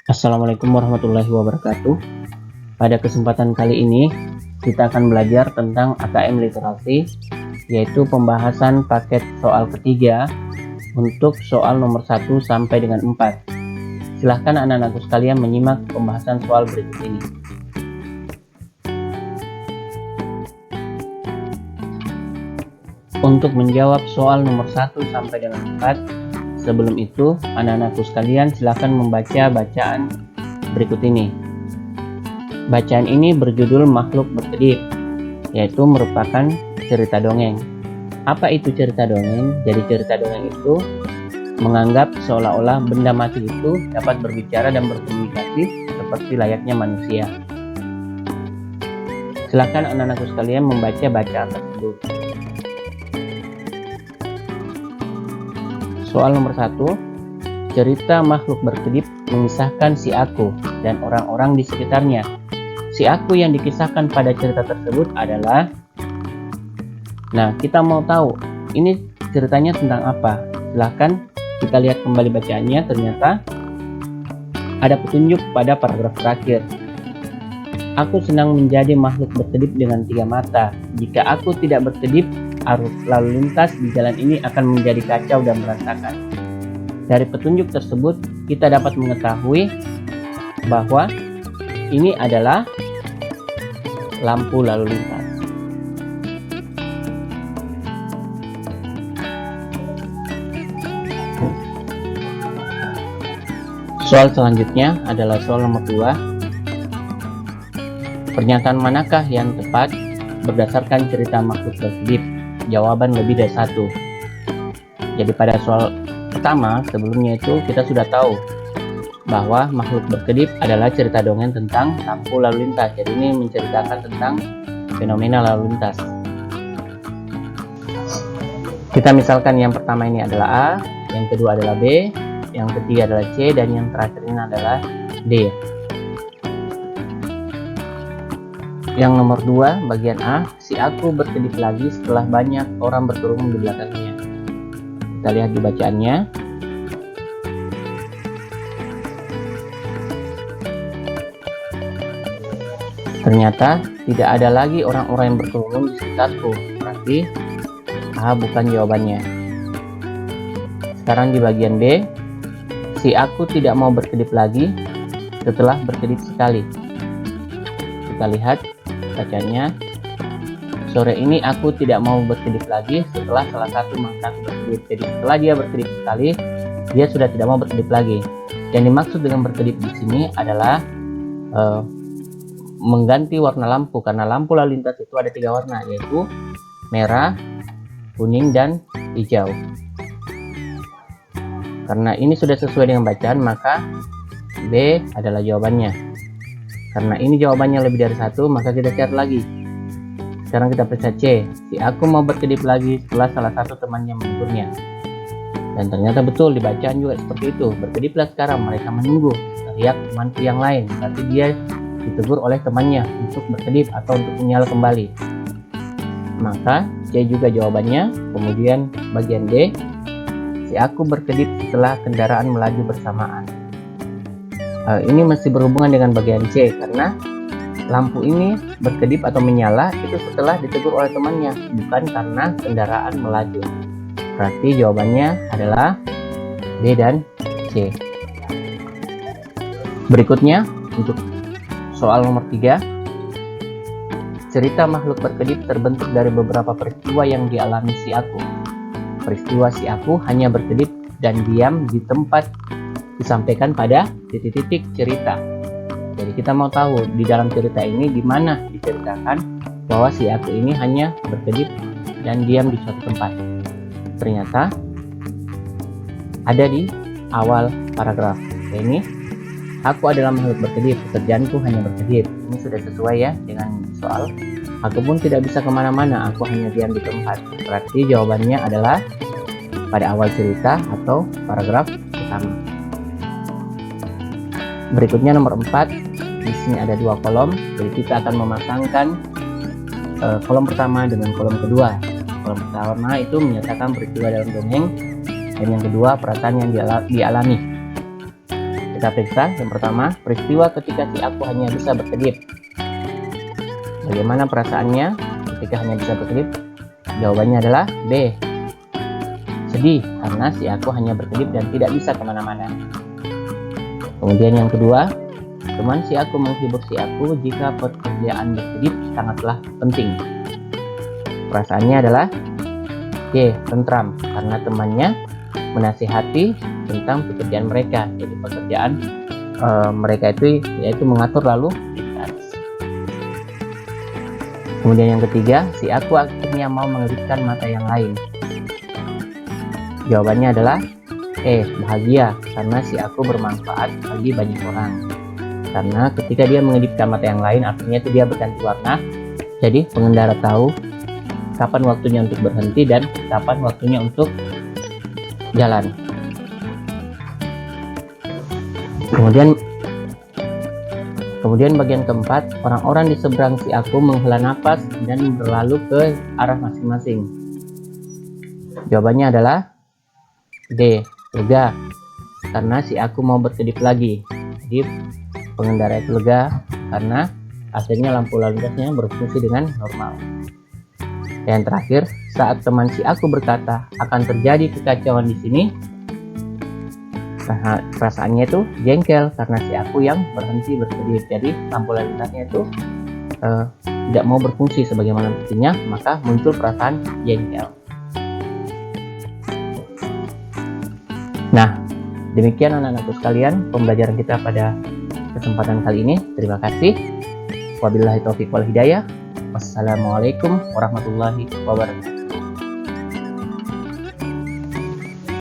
Assalamualaikum warahmatullahi wabarakatuh. Pada kesempatan kali ini kita akan belajar tentang AKM literasi, yaitu pembahasan paket soal ketiga untuk soal nomor 1 sampai dengan 4. Silahkan anak-anakku sekalian menyimak pembahasan soal berikut ini. Untuk menjawab soal nomor 1 sampai dengan 4, sebelum itu, anak-anakku sekalian silakan membaca bacaan berikut ini. Bacaan ini berjudul Makhluk Berkedip, yaitu merupakan cerita dongeng. Apa itu cerita dongeng? Jadi cerita dongeng itu menganggap seolah-olah benda mati itu dapat berbicara dan berkomunikasi seperti layaknya manusia. Silakan anak-anakku sekalian membaca bacaan tersebut. Soal nomor 1, cerita Makhluk Berkedip mengisahkan si Aku dan orang-orang di sekitarnya. Si Aku yang dikisahkan pada cerita tersebut adalah, kita mau tahu ini ceritanya tentang apa. Silahkan kita lihat kembali bacaannya. Ternyata ada petunjuk pada paragraf terakhir. Aku senang menjadi makhluk berkedip dengan 3 mata. Jika aku tidak berkedip, arus lalu lintas di jalan ini akan menjadi kacau dan berantakan. Dari petunjuk tersebut, kita dapat mengetahui bahwa ini adalah lampu lalu lintas. Soal selanjutnya adalah soal nomor 2. Pernyataan manakah yang tepat berdasarkan cerita makhluk berkedip? Jawaban lebih dari 1. Jadi pada soal pertama sebelumnya itu kita sudah tahu bahwa makhluk berkedip adalah cerita dongeng tentang lampu lalu lintas. Jadi ini menceritakan tentang fenomena lalu lintas. Kita misalkan yang pertama ini adalah A, yang kedua adalah B, yang ketiga adalah C, dan yang terakhir ini adalah D. Yang nomor 2, bagian A, si Aku berkedip lagi setelah banyak orang berkerumun di belakangnya. Kita lihat di bacaannya. Ternyata tidak ada lagi orang-orang yang berkerumun di sekitarku. Berarti A bukan jawabannya. Sekarang di bagian B, si Aku tidak mau berkedip lagi setelah berkedip sekali. Kita lihat bacanya. Sore ini aku tidak mau berkedip lagi setelah salah satu mataku berkedip. Jadi setelah dia berkedip sekali, dia sudah tidak mau berkedip lagi. Yang dimaksud dengan berkedip di sini adalah mengganti warna lampu, karena lampu lalu lintas itu ada 3 warna, yaitu merah, kuning, dan hijau. Karena ini sudah sesuai dengan bacaan, maka B adalah jawabannya. Karena ini jawabannya lebih dari 1, maka kita cari lagi. Sekarang kita periksa C. Si Aku mau berkedip lagi setelah salah satu temannya menegurnya. Dan ternyata betul, di bacaan juga seperti itu. Berkediplah sekarang, mereka menunggu. Teriak temanku yang lain. Berarti dia ditegur oleh temannya untuk berkedip atau untuk menyala kembali. Maka C juga jawabannya. Kemudian bagian D, si Aku berkedip setelah kendaraan melaju bersamaan. Ini masih berhubungan dengan bagian C, karena lampu ini berkedip atau menyala itu setelah ditegur oleh temannya, bukan karena kendaraan melaju. Berarti jawabannya adalah D dan C. Berikutnya untuk soal nomor 3. Cerita makhluk berkedip terbentuk dari beberapa peristiwa yang dialami si Aku. Peristiwa si Aku hanya berkedip dan diam di tempat disampaikan pada titik-titik cerita. Jadi kita mau tahu di dalam cerita ini di mana diceritakan bahwa si Aku ini hanya berkedip dan diam di suatu tempat. Ternyata ada di awal paragraf. Ini, aku adalah makhluk berkedip, pekerjaanku hanya berkedip. Ini sudah sesuai ya dengan soal. Aku pun tidak bisa kemana-mana, aku hanya diam di tempat. Berarti jawabannya adalah pada awal cerita atau paragraf pertama. Berikutnya nomor 4. Di sini ada 2 kolom. Jadi kita akan memasangkan kolom pertama dengan kolom kedua. Kolom pertama itu menyatakan peristiwa dalam dongeng, dan yang kedua perasaan yang dialami. Kita periksa yang pertama, peristiwa ketika si aku hanya bisa berkedip. Bagaimana perasaannya ketika hanya bisa berkedip? Jawabannya adalah B. Sedih, karena si aku hanya berkedip dan tidak bisa kemana-mana. Kemudian yang kedua, teman si aku menghibur si aku jika pekerjaan berkedip sangatlah penting. Perasaannya adalah C. Tentram, karena temannya menasihati tentang pekerjaan mereka. Jadi pekerjaan mereka itu yaitu mengatur lalu lintas. Kemudian yang ketiga, si aku akhirnya mau mengedipkan mata yang lain. Jawabannya adalah E. Bahagia, karena si aku bermanfaat bagi banyak orang. Karena ketika dia mengedipkan mata yang lain, artinya itu dia berganti warna. Jadi pengendara tahu kapan waktunya untuk berhenti dan kapan waktunya untuk jalan. Kemudian bagian keempat, orang-orang di seberang si aku menghela nafas dan berlalu ke arah masing-masing. Jawabannya adalah D. Lega, karena si aku mau berkedip lagi. Jadi pengendara itu lega karena akhirnya lampu lalu lintasnya berfungsi dengan normal. Dan terakhir, saat teman si aku berkata akan terjadi kekacauan di sini, perasaannya itu jengkel karena si aku yang berhenti berkedip. Jadi lampu lalu lintasnya itu tidak mau berfungsi sebagaimana mestinya, maka muncul perasaan jengkel. Nah, demikian anak-anakku sekalian pembelajaran kita pada kesempatan kali ini. Terima kasih. Wabillahi taufiq wal hidayah. Wassalamualaikum warahmatullahi wabarakatuh.